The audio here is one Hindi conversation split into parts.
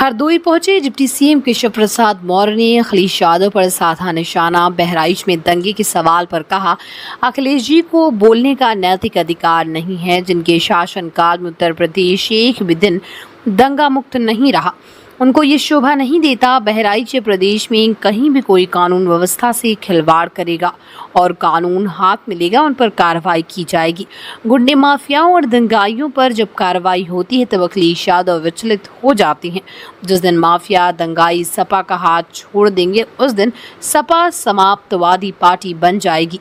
हरदोई पहुंचे डिप्टी सीएम केशव प्रसाद मौर्य ने अखिलेश यादव पर साधा निशाना। बहराइच में दंगे के सवाल पर कहा, अखिलेश जी को बोलने का नैतिक अधिकार नहीं है। जिनके शासनकाल में उत्तर प्रदेश एक भी दिन दंगा मुक्त नहीं रहा, उनको ये शोभा नहीं देता। बहराइच प्रदेश में कहीं भी कोई कानून व्यवस्था से खिलवाड़ करेगा और कानून हाथ में लेगा, उन पर कार्रवाई की जाएगी। गुंडे माफियाओं और दंगाइयों पर जब कार्रवाई होती है तब अखिलेश यादव विचलित हो जाते हैं। जिस दिन माफिया दंगाई सपा का हाथ छोड़ देंगे, उस दिन सपा समाप्तवादी पार्टी बन जाएगी।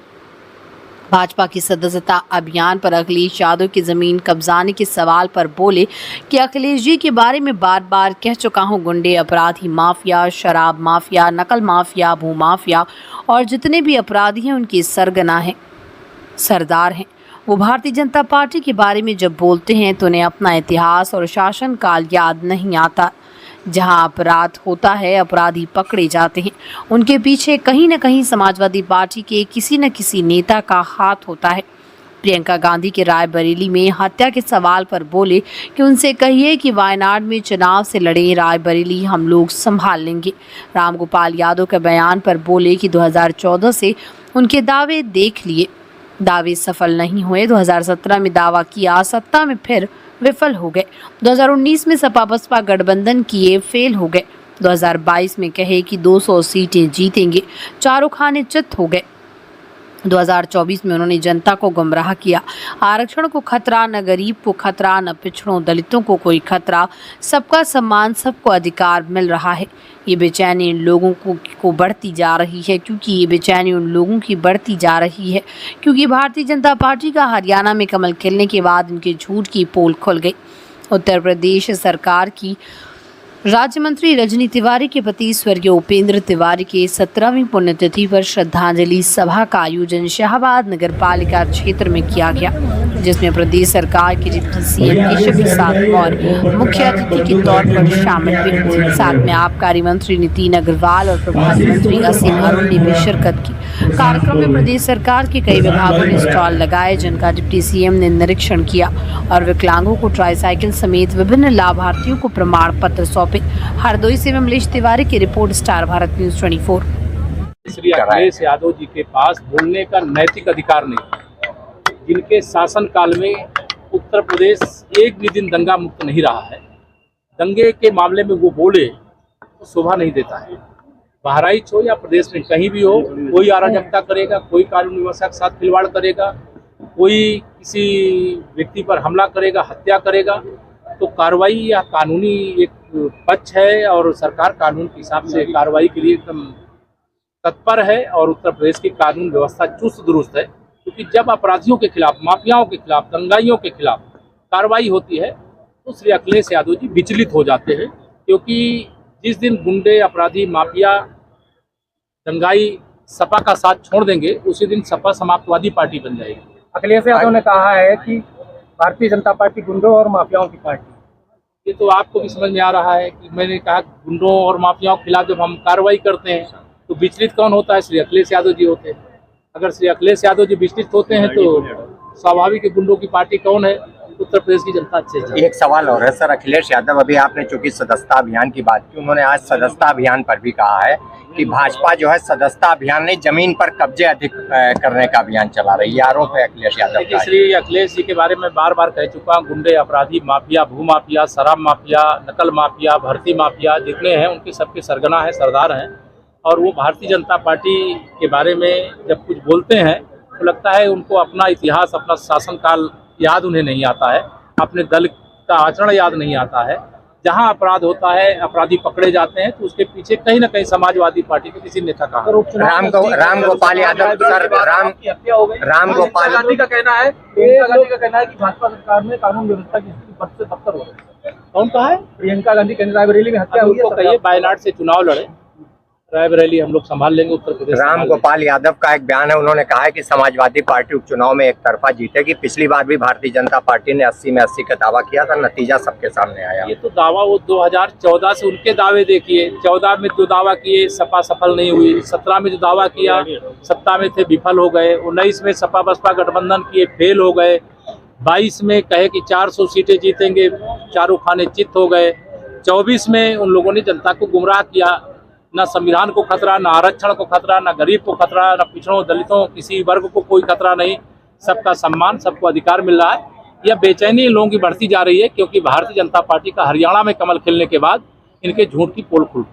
भाजपा की सदस्यता अभियान पर अखिलेश यादव की जमीन कब्जाने के सवाल पर बोले कि अखिलेश जी के बारे में बार बार कह चुका हूं, गुंडे, अपराधी, माफिया, शराब माफिया, नकल माफिया, भू माफिया और जितने भी अपराधी हैं उनके सरगना हैं, सरदार हैं। वो भारतीय जनता पार्टी के बारे में जब बोलते हैं तो उन्हें अपना इतिहास और शासनकाल याद नहीं आता। जहां अपराध होता है, अपराधी पकड़े जाते हैं, उनके पीछे कहीं न कहीं समाजवादी पार्टी के किसी न किसी नेता का हाथ होता है। प्रियंका गांधी के रायबरेली में हत्या के सवाल पर बोले कि उनसे कहिए कि वायनाड में चुनाव से लड़े, रायबरेली हम लोग संभाल लेंगे। रामगोपाल यादव के बयान पर बोले कि 2014 से उनके दावे देख लिए, दावे सफल नहीं हुए। 2017 में दावा किया, सत्ता में फिर विफल हो गए। 2019 में सपा बसपा गठबंधन किए, फेल हो गए। 2022 में कहे कि 200 सीटें जीतेंगे, चारों खाने चित हो गए। 2024 में उन्होंने जनता को गुमराह किया। आरक्षण को खतरा, न गरीब को खतरा, न पिछड़ों दलितों को कोई खतरा, सबका सम्मान, सबको अधिकार मिल रहा है। ये बेचैनी इन लोगों को बढ़ती जा रही है, क्योंकि भारतीय जनता पार्टी का हरियाणा में कमल खिलने के बाद उनके झूठ की पोल खुल गई। उत्तर प्रदेश सरकार की राज्य मंत्री रजनी तिवारी के पति स्वर्गीय उपेंद्र तिवारी के 17वीं पुण्यतिथि पर श्रद्धांजलि सभा का आयोजन शाहबाद नगर पालिका क्षेत्र में किया गया, जिसमें प्रदेश सरकार के डिप्टी सीएम केशव प्रसाद मौर्य मुख्य अतिथि के तौर पर शामिल हुए। साथ में आबकारी मंत्री नितिन अग्रवाल और प्रभारी मंत्री असीम अरुण ने भी शिरकत की। कार्यक्रम में प्रदेश सरकार के कई विभागों ने स्टॉल लगाए, जिनका डिप्टी सीएम ने निरीक्षण किया और विकलांगों को ट्राईसाइकिल समेत विभिन्न लाभार्थियों को प्रमाण पत्र सौंपे। हरदोई से अमलेश तिवारी की report, Star Bharat news 24। Shri Akhilesh Yadav ji के पास बोलने का नैतिक अधिकार नहीं। जिनके शासन काल में उत्तर प्रदेश एक भी दिन दंगा मुक्त नहीं रहा है, दंगे के मामले में वो बोले तो शोभा नहीं देता है। बहराइच हो या प्रदेश में कहीं भी हो, कोई अराजकता करेगा, कोई कानून व्यवस्था के साथ खिलवाड़ करेगा, कोई किसी व्यक्ति पर हमला करेगा, हत्या करेगा, तो कार्रवाई या कानूनी एक पक्ष है और सरकार कानून के हिसाब से कार्रवाई के लिए एकदम तत्पर है और उत्तर प्रदेश की कानून व्यवस्था चुस्त दुरुस्त है। क्योंकि जब अपराधियों के खिलाफ, माफियाओं के खिलाफ, दंगाइयों के खिलाफ कार्रवाई होती है तो श्री अखिलेश यादव जी विचलित हो जाते हैं। क्योंकि जिस दिन गुंडे, अपराधी, माफिया, दंगाई सपा का साथ छोड़ देंगे, उसी दिन सपा समाप्तवादी पार्टी बन जाएगी। अखिलेश यादव ने कहा है कि भारतीय जनता पार्टी गुंडों और माफियाओं की पार्टी। ये तो आपको भी समझ में आ रहा है कि मैंने कहा गुंडों और माफियाओं के खिलाफ जब हम कार्रवाई करते हैं तो विचलित कौन होता है? श्री अखिलेश यादव जी होते हैं। अगर श्री अखिलेश यादव जी विचलित होते हैं तो स्वाभाविक है गुंडों की पार्टी कौन है? उत्तर प्रदेश की जनता अच्छे से। एक सवाल और है सर, अखिलेश यादव, अभी आपने चूंकि सदस्यता अभियान की बात की, उन्होंने आज सदस्यता अभियान पर भी कहा है कि भाजपा जो है सदस्यता अभियान नहीं, जमीन पर कब्जे अधिक करने का अभियान चला रही है। आरोप है अखिलेश यादव का। श्री अखिलेश जी के बारे में बार बार कह चुका हूँ, गुंडे, अपराधी, माफिया, भू माफिया, शराब माफिया, नकल माफिया, भर्ती माफिया जितने हैं उनके सबके सरगना है, सरदार हैं। और वो भारतीय जनता पार्टी के बारे में जब कुछ बोलते हैं तो लगता है उनको अपना इतिहास, अपना शासनकाल याद उन्हें नहीं आता है, अपने दल का आचरण याद नहीं आता है। जहां अपराध होता है, अपराधी पकड़े जाते हैं तो उसके पीछे कहीं ना कहीं समाजवादी पार्टी के किसी नेता का रामगोपाल यादव सर, रामगोपाल गांधी का कहना है कि भाजपा सरकार में कानून व्यवस्था की स्थिति बद से बदतर हो रही है। कौन कहा है? प्रियंका गांधी के रायबरेली में हत्या हुई है। कहिए वायनाड से चुनाव लड़े, रायबरेली हम लोग संभाल लेंगे। उत्तर प्रदेश रामगोपाल यादव का एक बयान है, उन्होंने कहा है कि समाजवादी पार्टी उपचुनाव में एक तरफा जीतेगी। पिछली बार भी भारतीय जनता पार्टी ने 80 में 80 का दावा किया था, नतीजा सबके सामने आया। ये तो दावा वो 2014 से उनके दावे देखिए, 14 में जो दावा किए सपा सफल नहीं हुई, 17 में जो दावा किया सत्ता में थे विफल हो गए, 19 में सपा बसपा गठबंधन किए फेल हो गए, 22 में कहे कि 400 सीटें जीतेंगे, चारों खाने चित हो गए, 24 में उन लोगों ने जनता को गुमराह किया। ना संविधान को खतरा, ना आरक्षण को खतरा, ना गरीब को खतरा, ना पिछड़ों दलितों किसी वर्ग को कोई खतरा नहीं। सबका सम्मान, सबको अधिकार मिल रहा है। यह बेचैनी लोगों की बढ़ती जा रही है क्योंकि भारतीय जनता पार्टी का हरियाणा में कमल खिलने के बाद इनके झूठ की पोल खुल